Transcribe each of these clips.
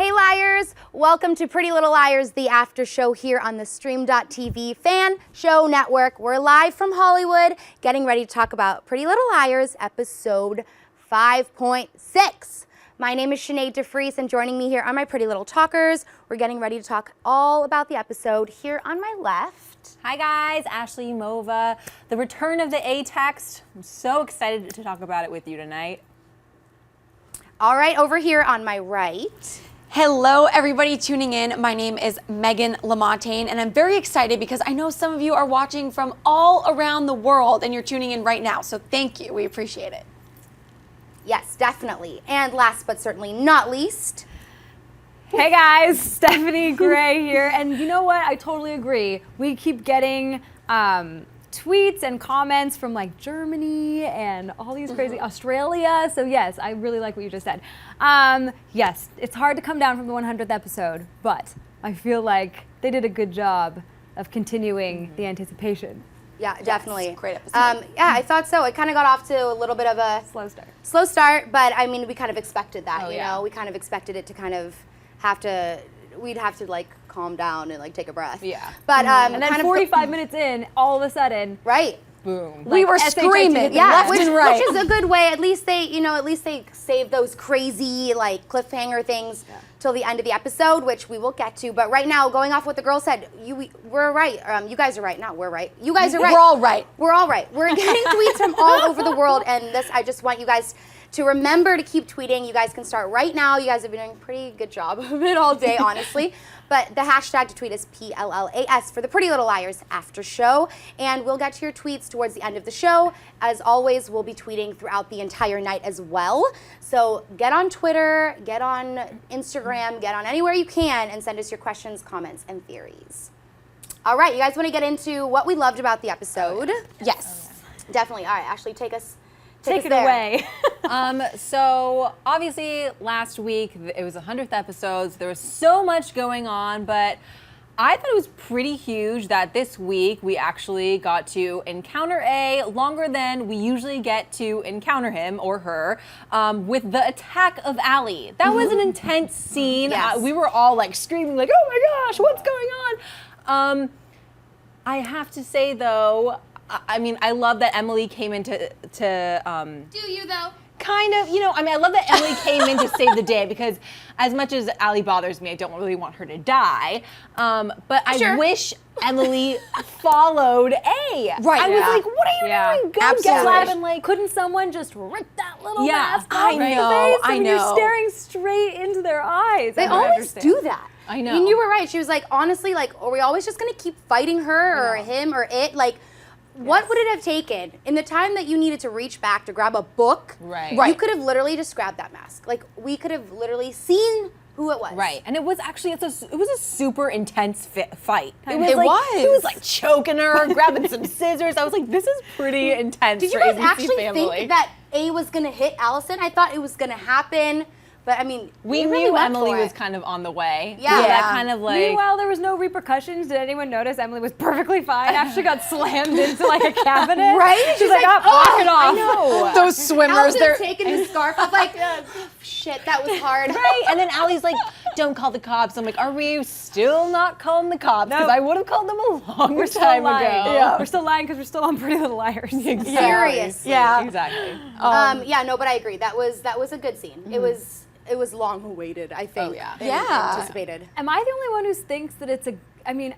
Hey Liars, welcome to Pretty Little Liars, the after show here on the Stream.TV fan show network. We're live from Hollywood, getting ready to talk about Pretty Little Liars episode 5.6. My name is Sinead de Vries, and joining me here are my Pretty Little Talkers. We're getting ready to talk all about the episode. Here on my left. Hi guys, Ashley Mova. The return of the A-text. I'm so excited to talk about it with you tonight. All right, over here on my right. Hello, everybody tuning in. My name is Meghan Lamontagne, and I'm very excited because I know some of you are watching from all around the world, and you're tuning in right now. So thank you. We appreciate it. Yes, definitely. And last but certainly not least. Hey guys, Stephanie Gray here, and you know what? I totally agree. We keep getting tweets and comments from like Germany and all these crazy Australia. So yes, I really like what you just said. Yes, it's hard to come down from the 100th episode, but I feel like they did a good job of continuing the anticipation. Yeah, definitely. Yes, great episode. Yeah, I thought so. It kind of got off to a little bit of a Slow start. but I mean, we kind of expected that, you yeah. know? We kind of expected it to kind of we'd have to like calm down and like take a breath. Yeah. But And then kind of 45 minutes in, all of a sudden, right. Boom. We were SHIT screaming yeah, left which, and right. which is a good way. At least they saved those crazy like cliffhanger things till the end of the episode, which we will get to. But right now, going off what the girl said, we're right. You guys are right. Not we're right. You guys are right. We're all right. We're all right. We're getting tweets from all over the world, and I just want you guys to remember to keep tweeting. You guys can start right now. You guys have been doing a pretty good job of it all day, honestly. But the hashtag to tweet is PLLAS for the Pretty Little Liars after show. And we'll get to your tweets towards the end of the show. As always, we'll be tweeting throughout the entire night as well. So get on Twitter, get on Instagram, get on anywhere you can, and send us your questions, comments, and theories. All right, you guys want to get into what we loved about the episode? Yes. Definitely. All right, Ashley, take us take it there. away. So obviously last week it was the 100th episode, so there was so much going on, but I thought it was pretty huge that this week we actually got to encounter A longer than we usually get to encounter him or her with the attack of Allie. That was an intense scene. Yes. We were all like screaming like, oh my gosh, what's going on? I have to say though, I mean, I love that Emily came in to Do you though? kind of, you know, I mean, I love that Emily came in to save the day because as much as Allie bothers me, I don't really want her to die. But I wish Emily followed A. Right. I was like, what are you doing? Go get Absolutely. Lab and like, Couldn't someone just rip that little mask off I their know, face? I mean, You're know. staring straight into their eyes. They I don't always understand. do that. I know. I mean, you were right. She was like, honestly, like, are we always just gonna keep fighting her or him or it? Like, what would it have taken in the time that you needed to reach back to grab a book? Right. You could have literally just grabbed that mask. Like, we could have literally seen who it was. Right, and it was actually it was a super intense fight. It like, was. He was like choking her, grabbing some scissors. I was like, this is pretty intense. Did you for guys ABC actually family. think that A was gonna hit Allison? I thought it was gonna happen, but I mean, We really knew went Emily for was it. kind of on the way. Yeah. So that Yeah. kind of like. Meanwhile, there was no repercussions. Did anyone notice Emily was perfectly fine? Actually got slammed into like a cabinet. Right? She's like, oh, walk it off. I know. Those swimmers, Allison they're taking the scarf off, like, shit, that was hard. Right, and then Allie's like, don't call the cops. I'm like, are we still not calling the cops? Because No. I would have called them a long We're still time ago. lying. Yeah. We're still lying because we're still on Pretty Little Liars. Seriously. Yeah. Exactly. Yeah, no, but I agree. That was a good scene. It was long awaited, I think. Oh, yeah. and Yeah. anticipated. Am I the only one who thinks that it's a, I mean,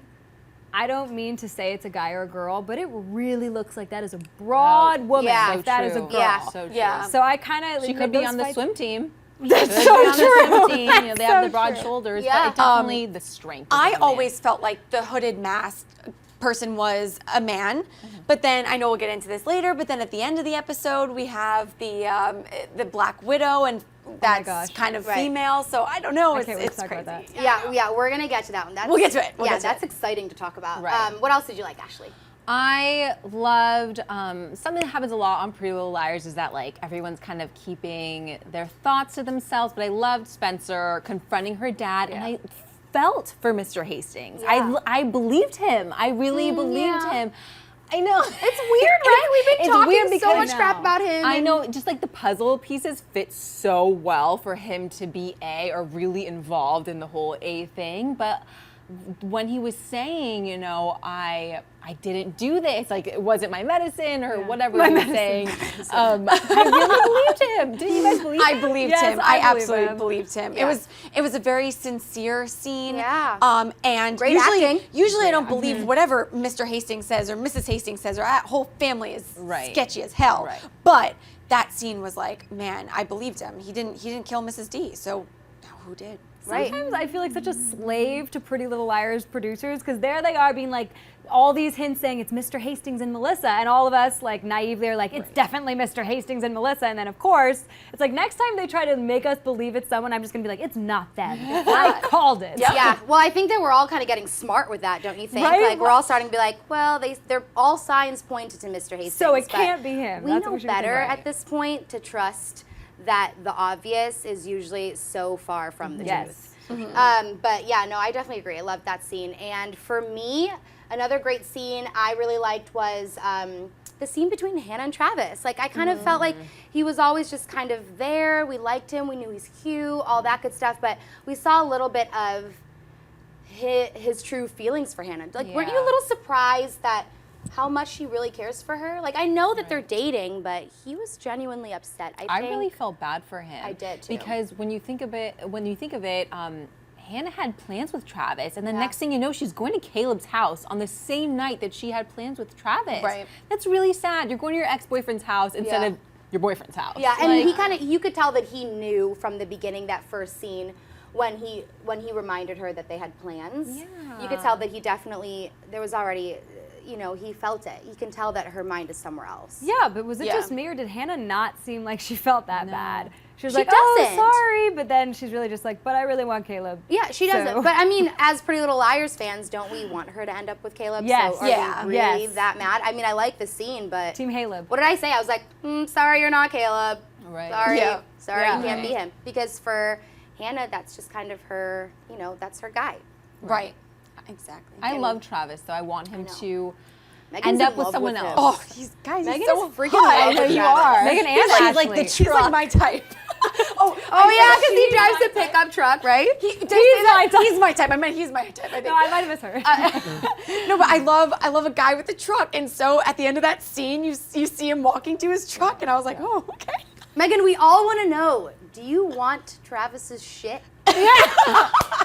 I don't mean to say it's a guy or a girl, but it really looks like that is a broad woman. yeah. if that is a true. girl. Yeah. So true. Yeah. So I kind of She could be on the swim team. That's Could so be on the true. swim team. You know, they have so the broad true. shoulders, Yeah. but it definitely the strength. of I the man. always felt like the hooded masked person was a man, but then I know we'll get into this later. But then at the end of the episode, we have the Black Widow, and that's gosh. kind of Right. female. So I don't know. I It's, can't wait to it's talk crazy. about that. Yeah, we're gonna get to that one. We'll get to it. We'll yeah, get to that's it. exciting to talk about. Right. What else did you like, Ashley? I loved something that happens a lot on Pretty Little Liars is that like everyone's kind of keeping their thoughts to themselves. But I loved Spencer confronting her dad, and I felt for Mr. Hastings. Yeah. I believed him. I really believed yeah. him. I know. It's weird, right? We've been It's weird talking so because- much crap about him. I know, just like the puzzle pieces fit so well for him to be A, or really involved in the whole A thing. But when he was saying, you know, I didn't do this, like it wasn't my medicine or whatever he was saying, I really believed him. Didn't you guys believe him? I believed Yes, him. I I believe absolutely him. believed him. Yeah. It was a very sincere scene. Yeah. And Great usually acting. usually I don't believe whatever Mr. Hastings says or Mrs. Hastings says, or that whole family is Right. sketchy as hell. Right. But that scene was like, man, I believed him. He didn't kill Mrs. D. So now who did? Right. Sometimes I feel like such a slave to Pretty Little Liars producers, because there they are being like, all these hints saying it's Mr. Hastings and Melissa, and all of us like naive, they're like, it's definitely Mr. Hastings and Melissa, and then of course, it's like next time they try to make us believe it's someone, I'm just gonna be like, it's not them. I called it. Yeah, well, I think that we're all kind of getting smart with that, don't you think? Right? Like, we're all starting to be like, well, they're all signs pointed to Mr. Hastings. So it but can't be him. We That's what know we should be better thinking. at this point to trust that the obvious is usually so far from the truth. But yeah, no, I definitely agree. I loved that scene. And for me, another great scene I really liked was the scene between Hanna and Travis. Like, I kind of felt like he was always just kind of there. We liked him. We knew he's cute, all that good stuff. But we saw a little bit of his true feelings for Hanna. Like, weren't you a Yeah. little surprised that how much he really cares for her? Like, I know that they're dating, but he was genuinely upset. I think. really felt bad for him. I did, too. Because when you think of it, Hanna had plans with Travis, and the Yeah. next thing you know, she's going to Caleb's house on the same night that she had plans with Travis. Right. That's really sad. You're going to your ex-boyfriend's house instead Yeah. of your boyfriend's house. Yeah, and Like, you could tell that he knew from the beginning, that first scene, when he reminded her that they had plans. Yeah. You could tell that he definitely, there was already, you know, he felt it. You can tell that her mind is somewhere else. Yeah, but was it Yeah. just me, or did Hannah not seem like she felt that bad? She was She like, doesn't. oh, sorry, but then she's really just like, but I really want Caleb. Yeah, she doesn't. So- But I mean, as Pretty Little Liars fans, don't we want her to end up with Caleb? Yes. So are Yeah. we really Yes. that mad? I mean, I like the scene, but Team Caleb. what did I say? I was like, sorry, you're not Caleb. Right. Sorry, Yeah. sorry, Yeah. you can't be Right. him. Because for Hannah, that's just kind of her, you know, that's her guy. Right. Exactly. I love Travis, so I want him know. to Megan's end in up with love someone him. else. Oh, he's Megan he's so is freaking hot. in love with you Travis. are. Megan and He's like, Ashley. he's like my type. Oh yeah, because he drives a pickup truck, right? He's my type. He's my type. I meant he's my type. I think. No, I might have missed her. No, but I love a guy with a truck, and so at the end of that scene, you see him walking to his truck, and I was like, oh, okay. Megan, we all want to know, do you want Travis's shit?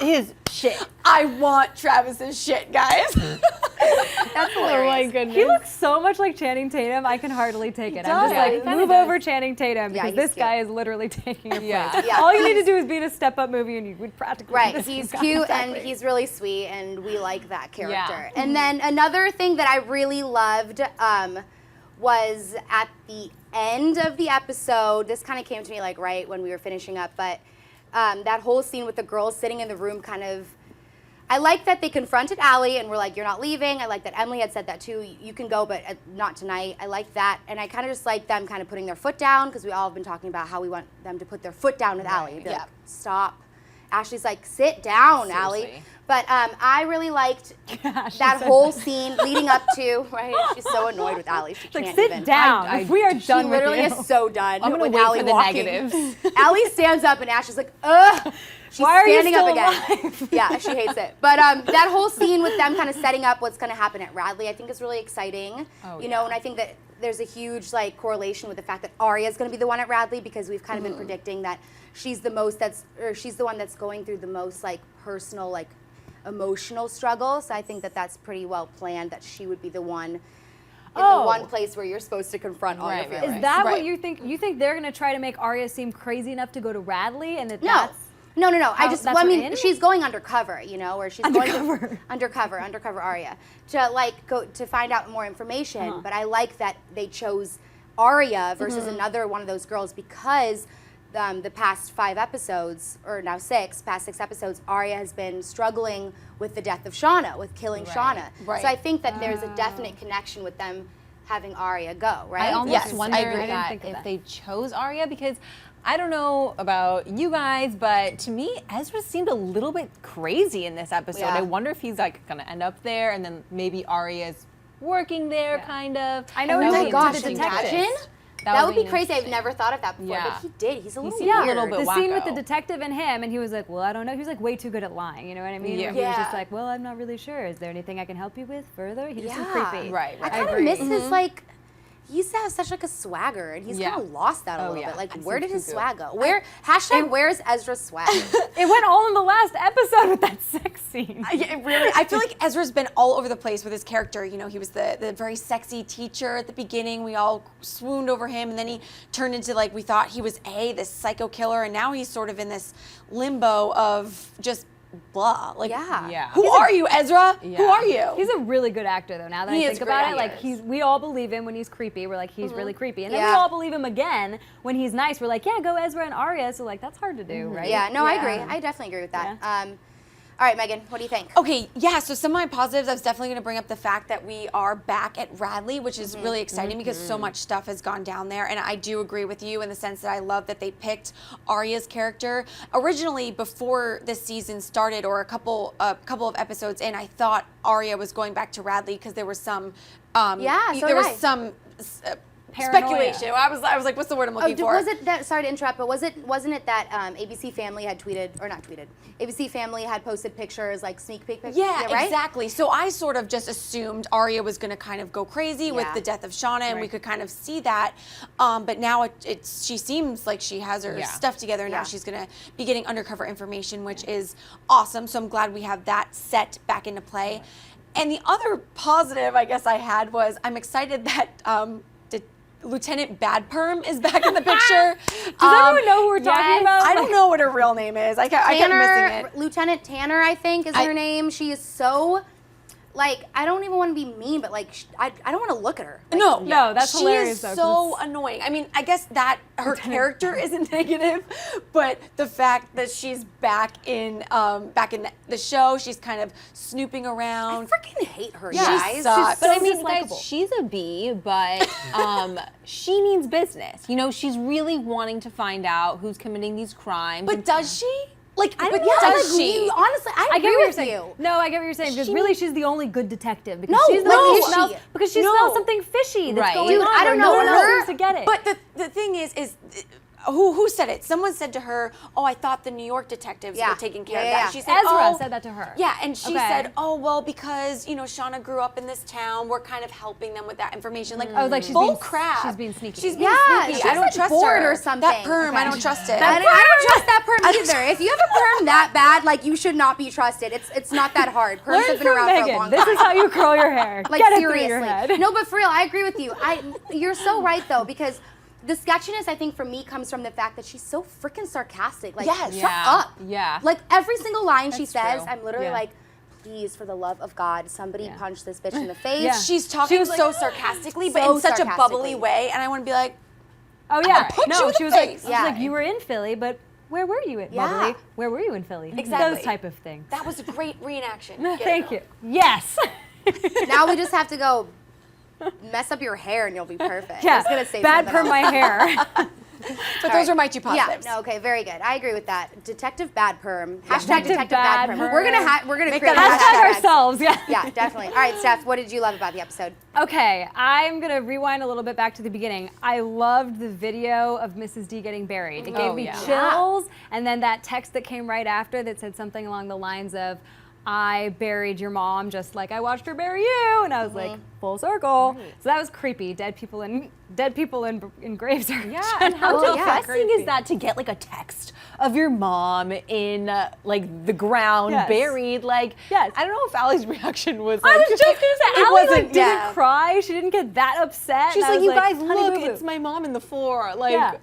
His shit. I want Travis's shit, guys. That's hilarious. goodness. He looks so much like Channing Tatum, I can hardly take it. I'm just does. like, He kinda move does. over Channing Tatum, Yeah, because he's this guy cute. is literally taking your Yeah. place. Yeah. All you need to do is be in a step-up movie, and you would practically Right, be the he's same cute guy. and he's really sweet, and we like that character. Yeah. And then another thing that I really loved was at the end of the episode, this kind of came to me like right when we were finishing up, but that whole scene with the girls sitting in the room kind of, I like that they confronted Allie and were like, you're not leaving. I like that Emily had said that too. You can go, but not tonight. I like that. And I kind of just like them kind of putting their foot down, because we all have been talking about how we want them to put their foot down with Allie. And be Yeah. like, stop. Ashley's like, sit down, Allie. Seriously. But I really liked Ashley that said whole scene leading up to, right? She's so annoyed with Allie. She Like, can't sit even. down. We are She done with literally you. is so done I'm gonna with wait Allie for the walking. negatives. Allie stands up and Ashley's like, ugh. She's Why are you standing up still again. alive? Yeah, she hates it. But that whole scene with them kind of setting up what's going to happen at Radley, I think is really exciting. Oh, you know, yeah. and I think that there's a huge like correlation with the fact that Aria is going to be the one at Radley, because we've kind of been predicting that she's the one that's going through the most like personal, like emotional struggle. So I think that that's pretty well planned, that she would be the one in Oh. the one place where you're supposed to confront all your Right, right, feelings. Is that what Right. you think? You think they're going to try to make Arya seem crazy enough to go to Radley, and that No. that's... No. I How- just, that's well, I her mean, in? she's going undercover, you know, or she's Undercover. going to, undercover Aria, to like go to find out more information. But I like that they chose Aria versus another one of those girls, because the past 5 episodes, or now 6, past 6 episodes, Aria has been struggling with the death of Shana, with killing Shana. Right. So I think that there's a definite connection with them having Aria go, right? I almost Yes, I wonder agree. I didn't that think of if that. they chose Aria, because I don't know about you guys, but to me, Ezra seemed a little bit crazy in this episode. Yeah. I wonder if he's like gonna end up there, and then maybe Aria's working there, kind of. I know And he's that Oh would my be gosh, interesting. imagine. That That would be crazy. interesting. I've never thought of that before, Yeah. but he did. He's a little seemed a weird. little bit the scene with the wacko. detective and him, and he was like, well, I don't know. He was like way too good at lying, you know what I mean? Yeah. He was just Yeah. like, well, I'm not really sure. Is there anything I can help you with further? He just seemed Yeah. creepy. Right, I right. kind of agree. miss his like. He used to have such like a swagger, and he's Yeah. kind of lost that a Oh, little yeah. bit. Like, It where seems did too his good. swag go? Where's Ezra's swag? It went all in the last episode with that sex scene. I feel like Ezra's been all over the place with his character. You know, he was the very sexy teacher at the beginning. We all swooned over him, and then he turned into, like, we thought he was this psycho killer, and now he's sort of in this limbo of just blah. Like, Yeah. Yeah. who are you, Ezra? Who Yeah. are you? He's a really good actor, though. Now that He I is think great about it, actor. like we all believe him when he's creepy. We're like, he's really creepy, and then we Yeah. all believe him again when he's nice. We're like, yeah, go Ezra and Aria. So like, that's hard to do, right? Yeah, no, I Yeah. agree. I definitely agree with that. All right, Megan, what do you think? Okay, yeah, so some of my positives, I was definitely going to bring up the fact that we are back at Radley, which is really exciting because so much stuff has gone down there. And I do agree with you in the sense that I love that they picked Aria's character. Originally, before this season started, or a couple of episodes in, I thought Aria was going back to Radley because there was some, Yeah, so there did was I. some Paranoia. speculation. I was like, what's the word I'm looking for? Was it that? Sorry to interrupt, but wasn't it that ABC Family had tweeted or not tweeted? ABC Family had posted pictures like sneak peek pictures. Yeah, right? exactly. So I sort of just assumed Aria was going to kind of go crazy with Yeah. the death of Shana, and we could kind of see that. But now she seems like she has her Yeah. stuff together. Yeah. Now she's going to be getting undercover information, which is awesome. So I'm glad we have that set back into play. And the other positive, I guess I had was I'm excited that Lieutenant Bad Perm is back in the picture. Does everyone know who we're talking about? I don't know what her real name is. I kept missing Tanner, it. Lieutenant Tanner, I think is her name. She is so, like, I don't even want to be mean, but like, I don't want to look at her. Like, No, that's she hilarious, is though, 'cause so annoying. I mean, I guess that her character isn't negative, but the fact that she's back in the show, she's kind of snooping I around. freaking hate her, Yeah. guys. She sucks. But I so mean, dislikable. guys, she's a bee, but she means business. You know, she's really wanting to find out who's committing these crimes. But does she? Like, I don't but know, does like, she? honestly, I I agree get what you're with saying. you. No, I get what you're saying because really she's the only good detective because No, she's the no, one who is smells she? because she No. smells something fishy that's Right. going Dude, on. I don't or know, No one her- else seems to get it. But the thing is who said it? Someone said to her, "Oh, I thought the New York detectives Yeah. were taking care Yeah, of yeah, that." yeah. And she said, Ezra "Oh." said that to her. Yeah, and she Okay. said, "Oh, well, because Shauna grew up in this town, we're kind of helping them with that information." Like, Oh, like she's bull being- crap. she's being sneaky. She's being Yeah, sneaky. she's I don't like trust bored her. or something. That perm, I Okay. don't trust it. I don't trust that perm either. If you have a perm that bad, like, you should not be trusted. It's not that hard. Perms have been around for a Megan, long this time. is how you curl your hair. Like, Get it seriously. through your head. No, but for real, I agree with you. You're so right, though, because the sketchiness, I think, for me comes from the fact that she's so freaking sarcastic. Like, Yes. shut Yeah. up. Yeah. Like, every single line she That's says, true. I'm literally Yeah. like, please, for the love of God, somebody Yeah. punch this bitch in the face. Yeah. She's talking was so like- sarcastically, but So in such a bubbly sarcastically. way, and I want to be like, Oh yeah. punch you No, in she the was like, face. she was Yeah. like, you were in Philly, but where were you at Yeah. Bubbly? Where were you in Philly? Exactly. Those type of things. "That was a great reenaction." Get Thank it? you. Yes. Now we just have to go mess up your hair and you'll be perfect. I Yeah. was gonna say Bad something perm else. my hair. But those are my two positives. Yeah, no, okay, very good. I agree with that. Detective Bad Perm. Hashtag Detective Detective Bad Bad Perm. We're gonna Perm. we're gonna Make create that a Hashtag hashtag. ourselves. Yeah. Yeah, definitely. All right, Steph, what did you love about the episode? Okay, I'm gonna rewind a little bit back to the beginning. I loved the video of Mrs. D getting buried. It gave Oh, me yeah. chills, and then that text that came right after that said something along the lines of, "I buried your mom just like I watched her bury you," and I was like, full circle. So that was creepy. Dead people in graves are Yeah, and how Well, yeah, depressing is that to get like a text of your mom in like the ground Yes. buried? Like, Yes. I don't know if Allie's reaction was. I like, was just gonna say, it Allie wasn't. like, didn't cry. She didn't get that upset. She's and I like, was you guys, honey, look, boo-boo." it's my mom in the floor. Like, Yeah.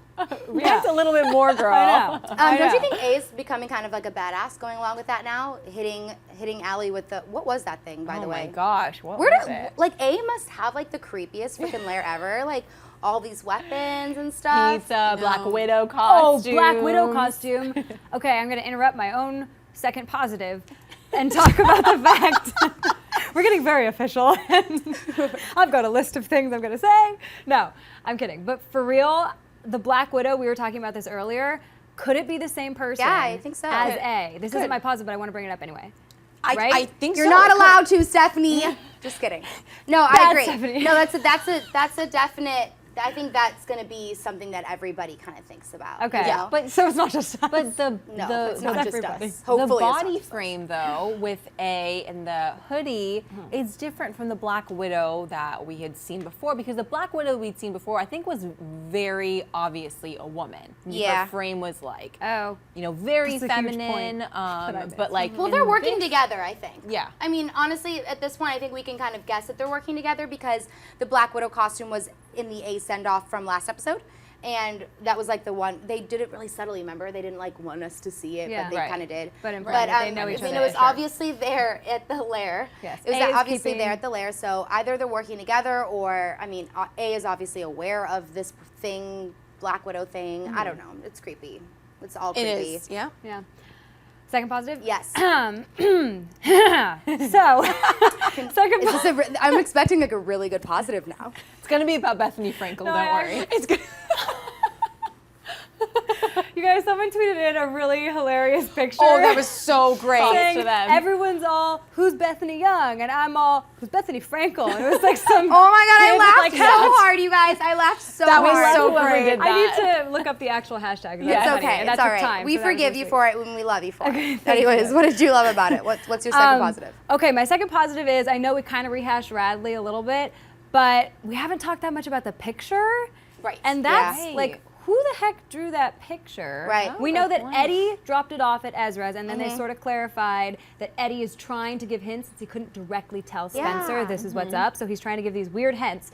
react a little bit more, girl. I know. Don't you think A's becoming kind of like a badass going along with that now? Hitting Allie with the, what was that thing, by Oh the my way? gosh, what Where was do, it? like, A must have like the creepiest freaking lair ever. Like, all these weapons and stuff. Pizza, Black Widow Oh, costume. Black Widow costume. Okay, I'm going to interrupt my own second positive and talk about the fact we're getting very official. I've got a list of things I'm going to say. No, I'm kidding. But for real, the Black Widow, we were talking about this earlier. Could it be the same person? Yeah, I think so. As Could. A. This isn't my positive, but I want to bring it up anyway. right? I think You're so. not It could. allowed to, Stephanie. Just kidding. No, I Bad agree. Stephanie. No, that's a definite. I think that's going to be something that everybody kind of thinks about. Okay. you know? But So it's not just us. But the it's not just everybody. us. the Hopefully, it's not body just us. frame though with A and the hoodie is different from the Black Widow that we had seen before, because the Black Widow we'd seen before I think was very obviously a woman. Yeah. Her frame was like very That's a huge point feminine, that I missed. but like Well, in they're working this- together, I think. Yeah. I mean, honestly, at this point, I think we can kind of guess that they're working together because the Black Widow costume was in the A send-off from last episode. And that was like the one, they did it really subtly, remember? They didn't like want us to see it, Yeah. but they Right. kind of did. But in private, they know each I mean, other. it was Sure. obviously there at the lair. Yes. It was A is obviously keeping- there at the lair, so either they're working together or, I mean, A is obviously aware of this thing, Black Widow thing. I don't know. It's creepy. It's all It creepy. is. Yeah. Yeah. Second positive? Yes. So, second Is this I'm expecting like a really good positive now. It's gonna be about Bethany Frankel, don't worry. It's good. You guys, someone tweeted in a really hilarious picture. Oh, that was so great. saying to them. everyone's all, who's Bethany Young? And I'm all, who's Bethany Frankel? And it was like some. Oh my god, I kid with, laughed like, so hats. hard, you guys. I laughed so That was hard. so Whoever great. did I need that. to look up the actual hashtag. It's That's funny, okay. and that It's all took right. time, We so that was forgive really you sweet. for it when we love you for Okay, it. thank Anyways, you. what did you love about it? What's your second positive? Okay, my second positive is I know we kind of rehashed Radley a little bit, but we haven't talked that much about the picture. Right. And that's Yeah. like, who the heck drew that picture? Right. We Oh, know good that point. Eddie dropped it off at Ezra's, and then they sort of clarified that Eddie is trying to give hints since he couldn't directly tell Spencer Yeah. this is what's up. So he's trying to give these weird hints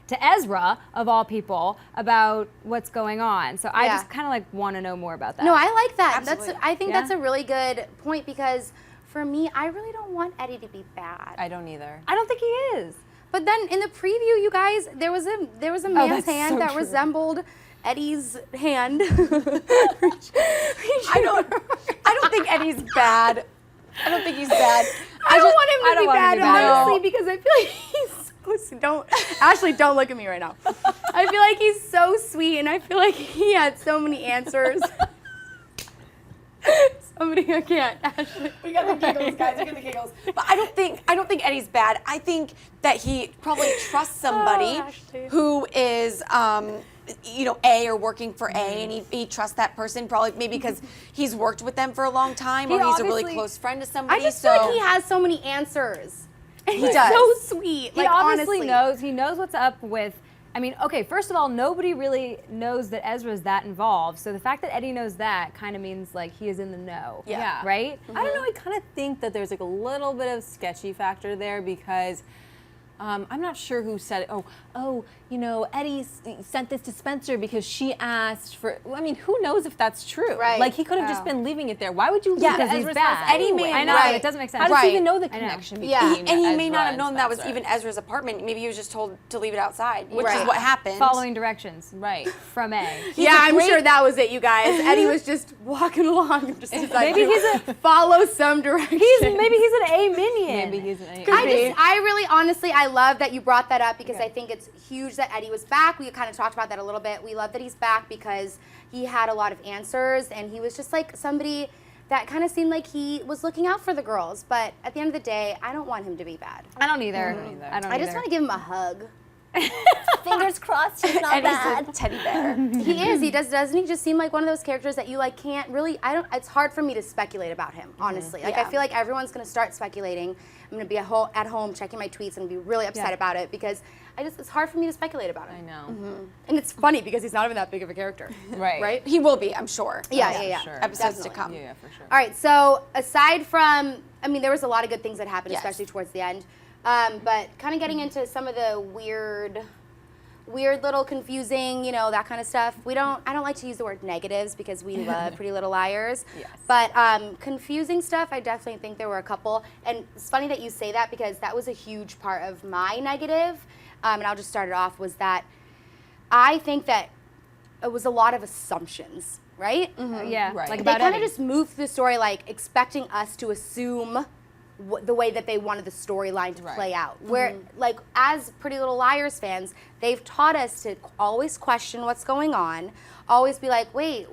to Ezra, of all people, about what's going on. So I Yeah. just kind of like want to know more about that. No, I like that. Absolutely. I think Yeah? that's a really good point because for me, I really don't want Eddie to be bad. I don't either. I don't think he is. But then in the preview, you guys, there was a man's that's hand so that true. resembled Eddie's hand. I don't think Eddie's bad. I don't think he's bad. I don't want I him to don't be want him bad, to be bad. honestly, No. because I feel like he's listen, Ashley, don't look at me right now. I feel like he's so sweet, and I feel like he had so many answers. Somebody, I can't, Ashley. We got the giggles, guys. We got the giggles. But I don't think Eddie's bad. I think that he probably trusts somebody Ashley. who is A or working for A, and he trusts that person probably maybe because he's worked with them for a long time, He or he's a really obviously- close friend to I somebody. just so feel like he has so many answers. And He he's does. so sweet. He like, obviously honestly. he knows what's up with, I mean, okay, first of all, nobody really knows that Ezra's that involved. So the fact that Eddie knows that kind of means like he is in the know. Yeah. Right? I don't know. I kind of think that there's like a little bit of sketchy factor there because I'm not sure who said it. Eddie sent this to Spencer because she asked for. I mean, who knows if that's true? Right. Like he could have just Oh. been leaving it there. Why would you leave Yeah, it because at he's Ezra's bad. house Eddie may- anyway? I know, Right. it doesn't make sense. How does Right. he even know the I know. connection between Yeah. and he may Ezra not have and known that was Spencer? even Ezra's apartment. Maybe he was just told to leave it outside, which Right. is what happened. Following directions Right. from A. Yeah, a I'm great- sure that was it, you guys. Eddie was just walking along and just decided Maybe to he's a- follow some direction. Maybe he's an A minion. Maybe he's an I really honestly I love that you brought that up because I think it's huge that Eddie was back. We kind of talked about that a little bit. We love that he's back because he had a lot of answers and he was just like somebody that kind of seemed like he was looking out for the girls. But at the end of the day, I don't want him to be bad. I don't either. either. I don't I just either. want to give him a hug. Fingers crossed he's not Eddie's a teddy bear. He is. He doesn't he just seem like one of those characters that you like can't really it's hard for me to speculate about him, honestly. Like I Yeah. feel like everyone's gonna start speculating. I'm gonna be at home checking my tweets and be really upset Yeah. about it because it's hard for me to speculate about him. I know. And it's funny because he's not even that big of a character. Right. Right? He will be, I'm sure. Yeah. Sure. Episodes to Definitely. come. Yeah, for sure. All right, so aside from, I mean, there was a lot of good things that happened, Yes. especially towards the end. But kind of getting into some of the weird little confusing, that kind of stuff. I don't like to use the word negatives because we love Pretty Little Liars. Yes. But confusing stuff, I definitely think there were a couple. And it's funny that you say that because that was a huge part of my negative. And I'll just start it off was that I think that it was a lot of assumptions, right? Yeah. Right. Like They about kind of Eddie. just moved through the story like expecting us to assume the way that they wanted the storyline to Right. play out. Where, like, as Pretty Little Liars fans, they've taught us to always question what's going on, always be like, wait.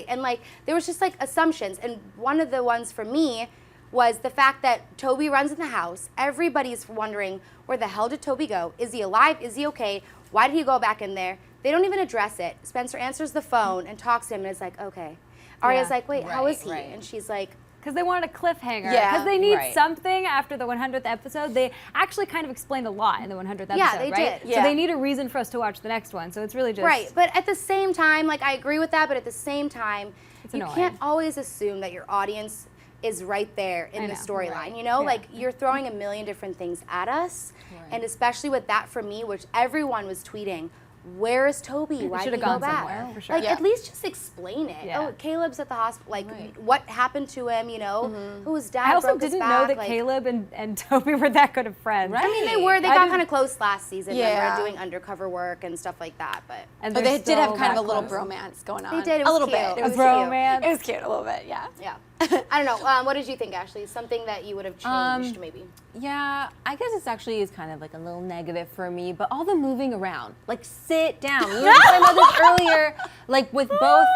And, like, there was just, like, assumptions. And one of the ones for me was the fact that Toby runs in the house. Everybody's wondering, where the hell did Toby go? Is he alive? Is he okay? Why did he go back in there? They don't even address it. Spencer answers the phone and talks to him and is like, okay. Aria's like, wait, how is he? And she's like, because they wanted a cliffhanger. Yeah. Because they need something after the 100th episode. They actually kind of explained a lot in the 100th episode, Yeah, they right? did. So Yeah. they need a reason for us to watch the next one. So it's really just... Right, but at the same time, like, I agree with that, but at the same time, you annoying. can't always assume that your audience is right there in the storyline, you know? Yeah. Like, you're throwing a million different things at us, and especially with that for me, which everyone was tweeting, where is Toby? Why did he should've go gone back? somewhere, for sure. Like, at least just explain it. Yeah. Oh, Caleb's at the hospital. Like, what happened to him, you know? Whose dad I also broke his didn't back? know that like, Caleb and Toby were that good of friends. I mean, they were. They I got didn't- kind of close last season. Yeah. Yeah. They were doing undercover work and stuff like that, but... And But they're they did have still kind of a that little close. bromance going on. They did. It a was little cute. bit. It It was was cute. Bromance. It was cute a little bit, yeah. Yeah. I don't know. What did you think, Ashley? Something that you would have changed, maybe? Yeah, I guess this actually is kind of like a little negative for me, but all the moving around, like sit down. We were talking about this earlier, like with both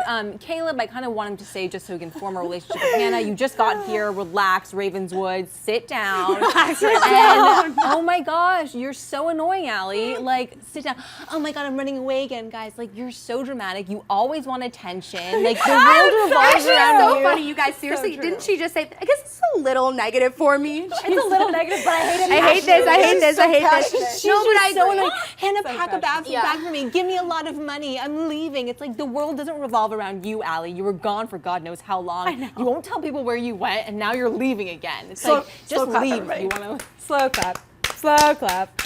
Caleb, I kind of want him to stay just so he can form a relationship with Hanna. You just got here, relax, Ravenswood, sit down. And oh my gosh, you're so annoying, Allie. Like, sit down. Oh my God, I'm running away again, guys. Like, you're so dramatic. You always want attention. Like, the world revolves Actually, around it's so you. funny, you guys. Seriously, didn't she just say, I guess it's a little negative for me? It's a little negative, but I hate it. I hate this, I hate this, I hate this. She's No, but just I so agree. annoying. Hanna, pack a bag Yeah. for me. Give me a lot of money. I'm leaving. It's like the world doesn't revolve around you, Allie. You were gone for God knows how long. You won't tell people where you went, and now you're leaving again. It's like, just clap, leave. everybody. You want to? Slow clap. Slow clap.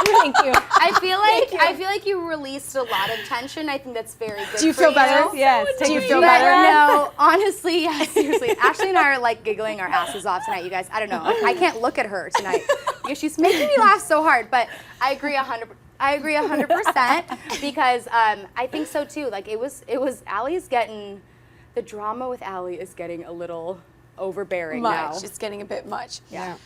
Thank you. I feel like you released a lot of tension. I think that's very good. Do you for feel better? Yes. Do you take a feel deep better? breath. No, honestly, yeah, seriously. Ashley and I are like giggling our asses off tonight, you guys. I don't know. I can't look at her tonight because she's making me laugh so hard. But I agree 100% because I think so too. Like it was Allie's getting, the drama with Allie is getting a little overbearing now. Much. It's getting a bit much. Yeah.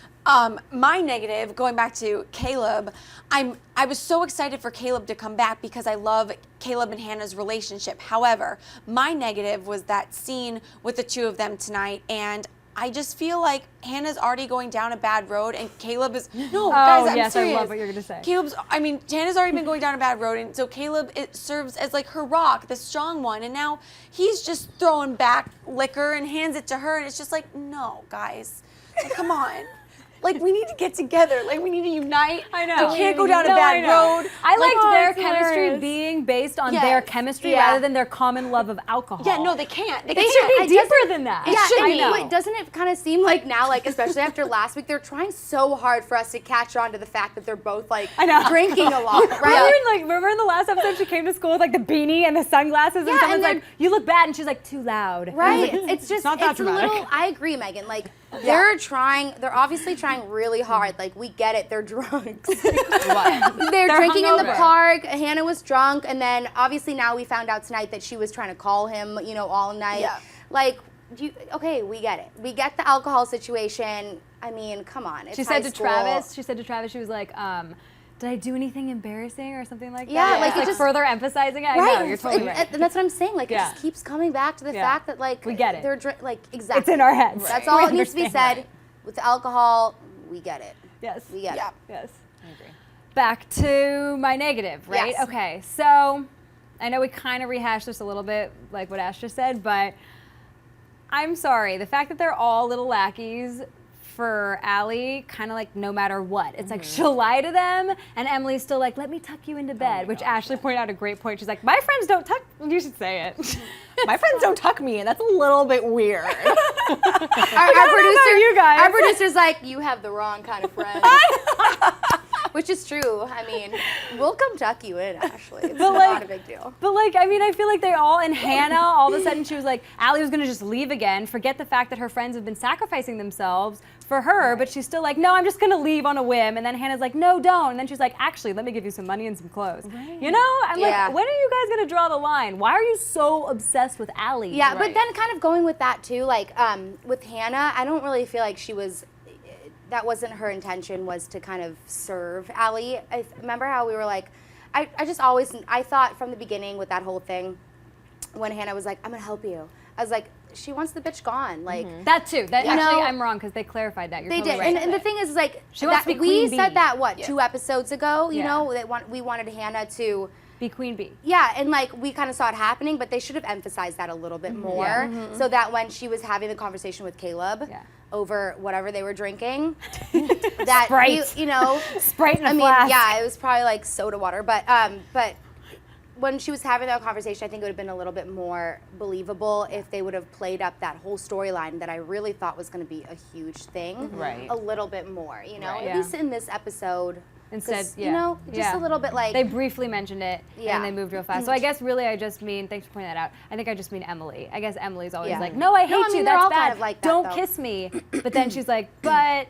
My negative, going back to Caleb, I was so excited for Caleb to come back because I love Caleb and Hannah's relationship. However, my negative was that scene with the two of them tonight, and I just feel like Hannah's already going down a bad road, and Caleb is guys, I'm yes, serious. I love what you're gonna say. Hannah's already been going down a bad road, and so Caleb, it serves as like her rock, the strong one, and now he's just throwing back liquor and hands it to her, and it's just like, no, guys, like, come on. Like, we need to get together. Like, we need to unite. I know. We can't go down a No, bad I know. road. I liked their it's chemistry hilarious. being based on Yes. their chemistry Yeah. rather than their common love of alcohol. Yeah, no, they can't. They It can't. should be It doesn't- deeper than that. Yeah, should and be. wait, doesn't it kind of seem like now, like especially after last week, they're trying so hard for us to catch on to the fact that they're both like know. drinking a lot, right? Remember in the last episode she came to school with like the beanie and the sunglasses, Yeah, and someone's and like, "You look bad," and she's like, "Too loud." Right? It's just, not that it's a dramatic. little, I agree, Megan. Like, they're obviously trying really hard. Like, we get it, they're drunks. They're drinking in the hungover. park. Hannah was drunk, and then obviously now we found out tonight that she was trying to call him, you know, all night. Yeah. Like, okay, we get it. We get the alcohol situation. I mean, come on. It's She high said to school. Travis, she was like, "Did I do anything embarrassing or something like Yeah, that?" like, It's it like just- further emphasizing it. I Right, know, you're totally right. and that's what I'm saying. Like, Yeah. it just keeps coming back to the Yeah. fact that, like, We get it. They're like, exactly. It's in our heads. That's We all that needs to be understand. said. With the alcohol, we get it. Yes. We get Yeah. it. Yes. I agree. Back to my negative, right? Yes. Okay, so I know we kind of rehashed this a little bit, like what Ash just said, but I'm sorry. The fact that they're all little lackeys for Allie, kind of like no matter what. It's like she'll lie to them, and Emily's still like, "Let me tuck you into bed," which Ashley pointed out a great point. She's like, "My friends don't tuck." You should say it. My friends don't tuck me in. That's a little bit weird. Our know about you guys. Our producer's like, you have the wrong kind of friend. Which is true. I mean, we'll come tuck you in, Ashley. It's not like- a big deal. But like, I mean, I feel like they all, and Hanna, all of a sudden she was like, Allie was gonna just leave again, forget the fact that her friends have been sacrificing themselves for her, but she's still like, no, I'm just gonna leave on a whim. And then Hannah's like, no, don't. And then she's like, actually, let me give you some money and some clothes. You know? I'm Yeah. like, when are you guys gonna draw the line? Why are you so obsessed with Allie? Yeah, but then kind of going with that too, like with Hanna, I don't really feel like she was, that wasn't her intention, was to kind of serve Allie. I remember how we were like, I thought from the beginning with that whole thing, when Hanna was like, I'm gonna help you, I was like, she wants the bitch gone. Like That too. That You know, actually, I'm wrong because they clarified that. You're they totally did, right. and the thing is like She wants that to be we Queen said Bee. that 2 episodes ago. You Yeah. know that we wanted Hanna to. Be Queen Bee. Yeah, and like we kind of saw it happening, but they should have emphasized that a little bit more, so that when she was having the conversation with Caleb over whatever they were drinking, that Sprite. you know, Sprite in a I mean, flask. yeah, it was probably like soda water, but when she was having that conversation, I think it would have been a little bit more believable if they would have played up that whole storyline that I really thought was going to be a huge thing, Right. a little bit more, you know, Right. at Yeah. least in this episode. Instead, 'Cause, you know, just a little bit like they briefly mentioned it Yeah. and they moved real fast. So I guess really I just mean, thanks for pointing that out. I think I just mean Emily. I guess Emily's always Yeah. like, no, I hate No, I mean, you. they're That's all bad. kind of like that, Don't though. kiss me. But then she's like, but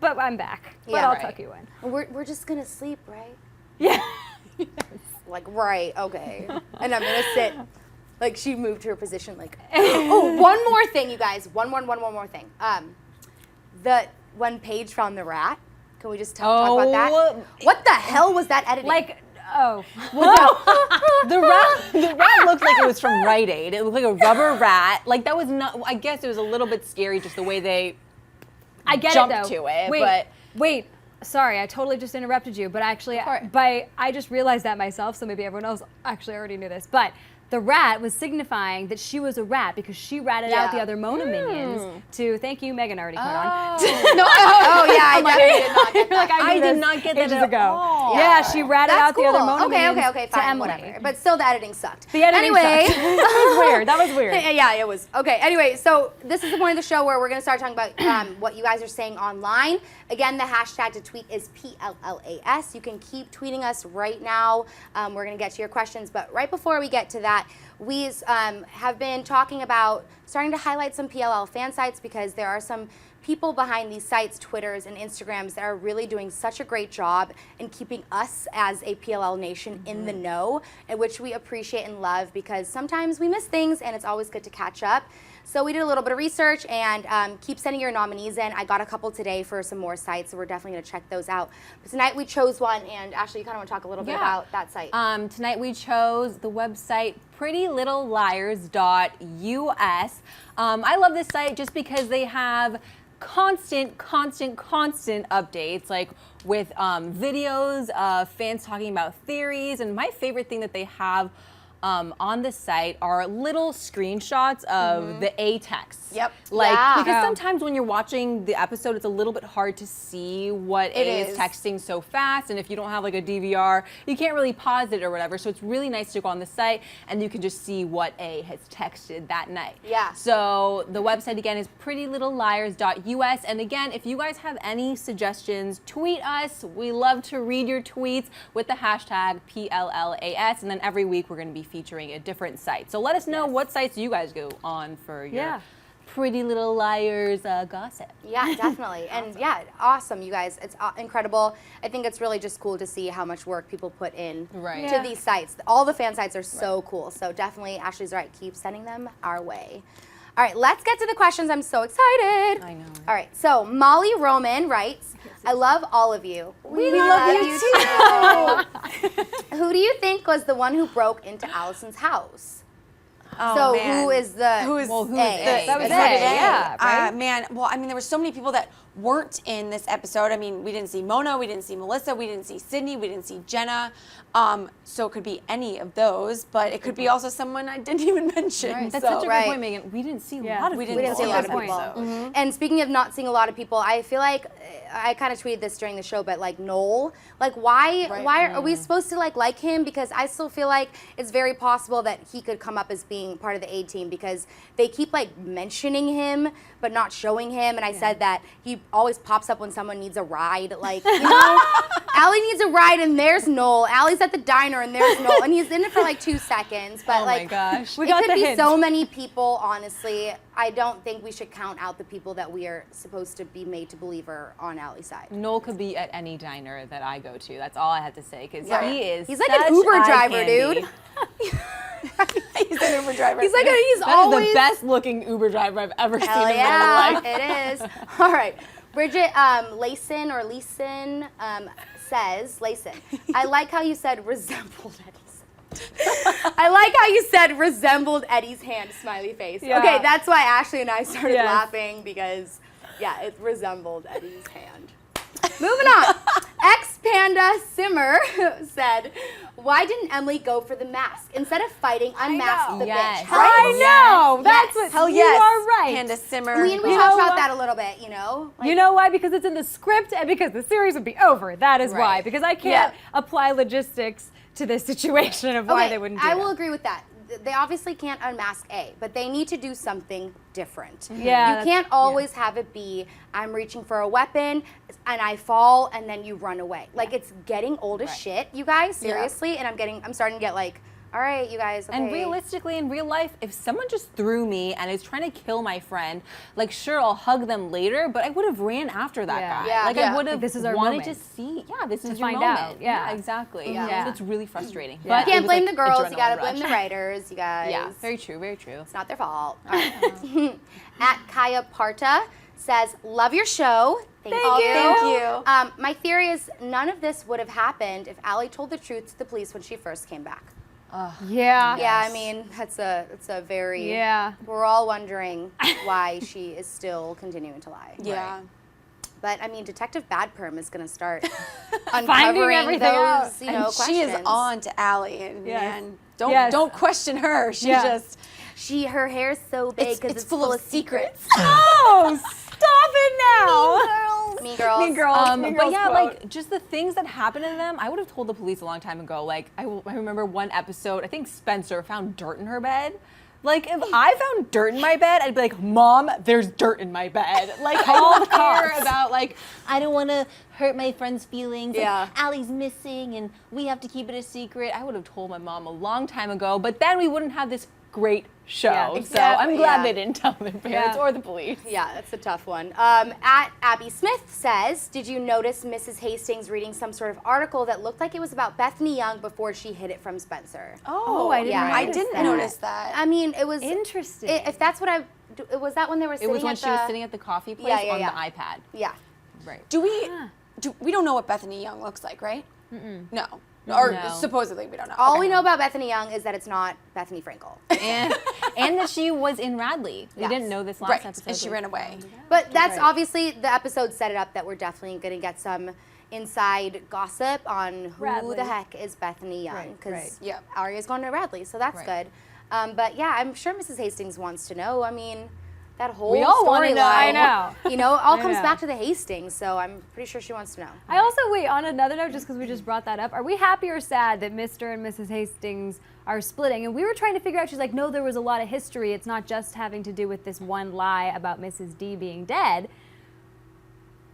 I'm back. But Yeah. I'll Right. tuck you in. we're just gonna sleep, right? Yeah. Like, right, okay. And I'm gonna sit. Like, she moved her position. Like, oh, one more thing, you guys. One more thing. When Paige found the rat. Can we just talk about that? What the hell was that editing? Like, oh. The rat looked like it was from Rite Aid. It looked like a rubber rat. Like that was not. I guess it was a little bit scary, just the way they I get jumped it though. to it. Wait, but wait. Sorry, I totally just interrupted you, but actually, I just realized that myself, so maybe everyone else actually already knew this. But the rat was signifying that she was a rat because she ratted out the other Mona minions to, thank you, Megan already caught on. no, oh yeah, I definitely did not get that. Like, I knew did this not get that ages at ago. all. Yeah, she ratted out the other Mona minions Okay, to fine, Emily. whatever. But still, the editing sucked. The editing anyway, sucked. That was weird. That was weird. Yeah, it was. Okay, anyway, so this is the point of the show where we're going to start talking about what you guys are saying online. Again, the hashtag to tweet is PLLAS. You can keep tweeting us right now. We're going to get to your questions. But right before we get to that, we have been talking about starting to highlight some PLL fan sites because there are some people behind these sites, Twitters and Instagrams, that are really doing such a great job in keeping us as a PLL nation in the know, and which we appreciate and love because sometimes we miss things and it's always good to catch up. So we did a little bit of research and keep sending your nominees in. I got a couple today for some more sites, so we're definitely going to check those out. But tonight we chose one, and Ashley, you kind of want to talk a little bit about that site. Tonight we chose the website prettylittleliars.us. I love this site just because they have constant updates, like with videos of fans talking about theories. And my favorite thing that they have on the site are little screenshots of the A texts. Yep. Because sometimes when you're watching the episode, it's a little bit hard to see what A is texting so fast, and if you don't have like a DVR, you can't really pause it or whatever. So it's really nice to go on the site and you can just see what A has texted that night. Yeah. So the website again is prettylittleliars.us, and again, if you guys have any suggestions, tweet us. We love to read your tweets with the hashtag PLLAS, and then every week we're going to be featuring a different site. So let us know what sites you guys go on for your Pretty Little Liars gossip. Yeah, definitely. And yeah, awesome, you guys. It's incredible. I think it's really just cool to see how much work people put in to these sites. All the fan sites are so cool. So definitely, Ashley's right. Keep sending them our way. All right, let's get to the questions. I'm so excited. I know. All right, so Molly Roman writes, I love all of you. We love you too. Who do you think was the one who broke into Allison's house? Oh, So man. who is the Who is A? That was Is A, yeah, right? Man, well, I mean, there were so many people that weren't in this episode. I mean, we didn't see Mona, we didn't see Melissa, we didn't see Sydney, we didn't see Jenna. So it could be any of those, but it could be also someone I didn't even mention. Right. That's so. such a good point, Megan. We didn't see a lot of We people. didn't see a lot of people. people. And speaking of not seeing a lot of people, I feel like I kind of tweeted this during the show, but like Noel, like why are we supposed to like him? Because I still feel like it's very possible that he could come up as being part of the A team because they keep like mentioning him but not showing him. And I said that he always pops up when someone needs a ride. Like, you know, Allie needs a ride and there's Noel. Allie's at the diner and there's Noel, and he's in it for like 2 seconds. But Oh like, my gosh. We it got could the be hint. so many people, honestly. I don't think we should count out the people that we are supposed to be made to believe are on Allie's side. Noel could be at any diner that I go to. That's all I had to say, because he is He's like an such Uber eye driver, candy. dude. He's an Uber driver. He's like he's That always is the best looking Uber driver I've ever seen Hell in yeah, my life. it is. All right. Bridget Leeson says, Layson, I like how you said resembled Eddie. I like how you said resembled Eddie's hand, smiley face. Yeah. Okay, that's why Ashley and I started Yes. laughing because, yeah, it resembled Eddie's hand. Moving on. Ex-Panda Simmer said, why didn't Emily go for the mask? Instead of fighting, unmask the Yes. bitch. I know. Yes. That's what Hell you yes. are right. Panda Simmer. We You talked know about what? that a little bit, you know? Like, You know why? Because it's in the script and because the series would be over. That is why. Right. Because I can't Yeah. apply logistics to this situation of why okay, they wouldn't do I that. will agree with that. They obviously can't unmask A, but they need to do something different. Yeah, You that's- can't always have it be, I'm reaching for a weapon and I fall and then you run away. Like, it's getting old as shit, you guys, seriously. And I'm starting to get like, all right, you guys, okay. And realistically, in real life, if someone just threw me and is trying to kill my friend, like, sure, I'll hug them later, but I would have ran after that Yeah. guy. Yeah. Like, Yeah. I would Like, have this is our wanted moment. to see, this is your find moment. out, yeah. Exactly. Yeah. So it's really frustrating. Yeah. But You it can't was, blame like, the girls, you adrenaline gotta blame rush. the writers, you guys. Yeah, very true, very true. It's not their fault. All right. At Kaya Parta says, love your show. Thank you. Thank you. My theory is none of this would have happened if Allie told the truth to the police when she first came back. Yeah. Yeah, I mean, it's a very, Yeah. we're all wondering why she is still continuing to lie. Yeah. But I mean, Detective Bad Perm is going to start Finding uncovering everything those, out. you know, And questions. she is on to Allie, and Yes. man, Yes. don't question her. She Yeah. just Her hair's so big because it's full of secrets. Oh, stop it now. Mean Girls. Mean Girls. Mean But Girls yeah, quote. like, just the things that happen to them, I would have told the police a long time ago. Like, I remember one episode, I think Spencer found dirt in her bed. Like, if I found dirt in my bed, I'd be like, Mom, there's dirt in my bed. Like, I don't care about, like, I don't want to hurt my friend's feelings. Yeah. Like, Allie's missing and we have to keep it a secret. I would have told my mom a long time ago, but then we wouldn't have this great show. Yeah, So exactly, I'm glad yeah. they didn't tell their parents Yeah. or the police. Yeah, that's a tough one. At Abby Smith says, did you notice Mrs. Hastings reading some sort of article that looked like it was about Bethany Young before she hid it from Spencer? Oh, I didn't yeah. I notice didn't that. notice that. I mean, it was Interesting. If that's what was that when they were It sitting was when at she was sitting at the coffee place Yeah, yeah, on yeah. the iPad. Yeah. Right. We don't know what Bethany Young looks like, right? No. Or No. supposedly we don't know. All Okay. we know about Bethany Young is that it's not Bethany Frankel. And that she was in Radley. We Yes. didn't know this last Right, episode. and she ran away. But that's Right. obviously the episode set it up that we're definitely going to get some inside gossip on who Radley. the heck is Bethany Young Right, because right. Yep. Aria's going to Radley, so that's Right. good. But yeah, I'm sure Mrs. Hastings wants to know. I mean, that whole We all wanna know. storyline, I know. You know, it all I comes know. back to the Hastings, so I'm pretty sure she wants to know. I also, wait, on another note, just because we just brought that up, are we happy or sad that Mr. and Mrs. Hastings are splitting? And we were trying to figure out, she's like, no, there was a lot of history. It's not just having to do with this one lie about Mrs. D being dead.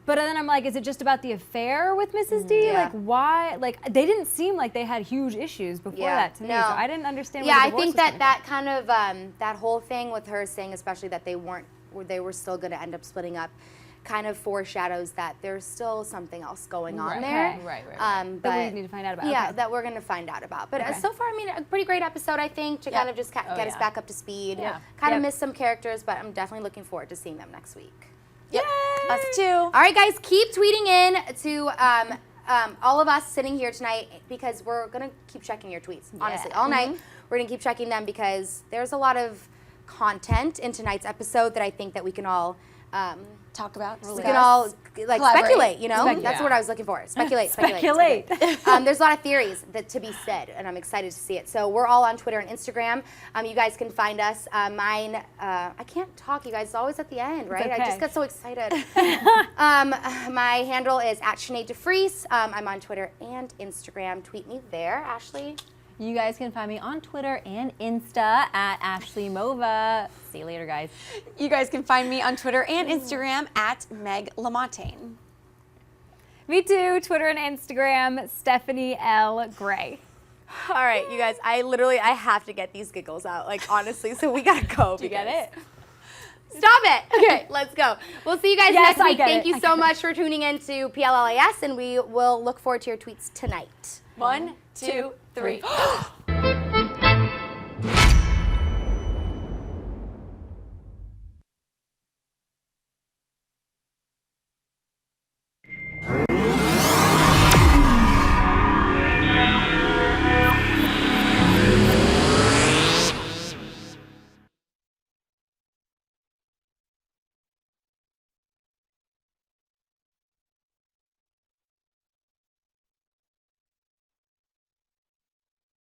But then I'm like, is it just about the affair with Mrs. D? Yeah. Like, why? Like, they didn't seem like they had huge issues before that to me. no. So I didn't understand Yeah, where the I divorce think was that coming that kind of that whole thing with her saying, especially that they were still going to end up splitting up, kind of foreshadows that there's still something else going on Right. there. Okay. Right. That But we need to find out about. yeah, Okay. that we're going to find out about. But Okay. so far, I mean, a pretty great episode, I think, to Yeah. kind of just get us yeah. back up to speed. Yeah. Kind of Yep. missed some characters, but I'm definitely looking forward to seeing them next week. Yep. Us too. All right, guys, keep tweeting in to all of us sitting here tonight because we're going to keep checking your tweets, honestly. All night, we're going to keep checking them because there's a lot of content in tonight's episode that I think that we can all Talk about. we can all like Collaborate. speculate, you know? Speculate. That's what I was looking for. Speculate. Speculate. There's a lot of theories that to be said, and I'm excited to see it. So we're all on Twitter and Instagram. You guys can find us. Mine, I can't talk, you guys. It's always at the end, right? okay. I just got so excited. My handle is at Sinead de Vries. I'm on Twitter and Instagram. Tweet me there, Ashley. You guys can find me on Twitter and Insta at Ashley Mova. See you later, guys. You guys can find me on Twitter and Instagram at Meg Lamontagne. Me too. Twitter and Instagram, Stephanie L. Gray. All right, you guys. I have to get these giggles out, like honestly. So we gotta go. You get it? Stop it. Okay, let's go. We'll see you guys Yes, next I week. get Thank it. you so much for tuning in to PLLAS, and we will look forward to your tweets tonight. 1, 2, 3.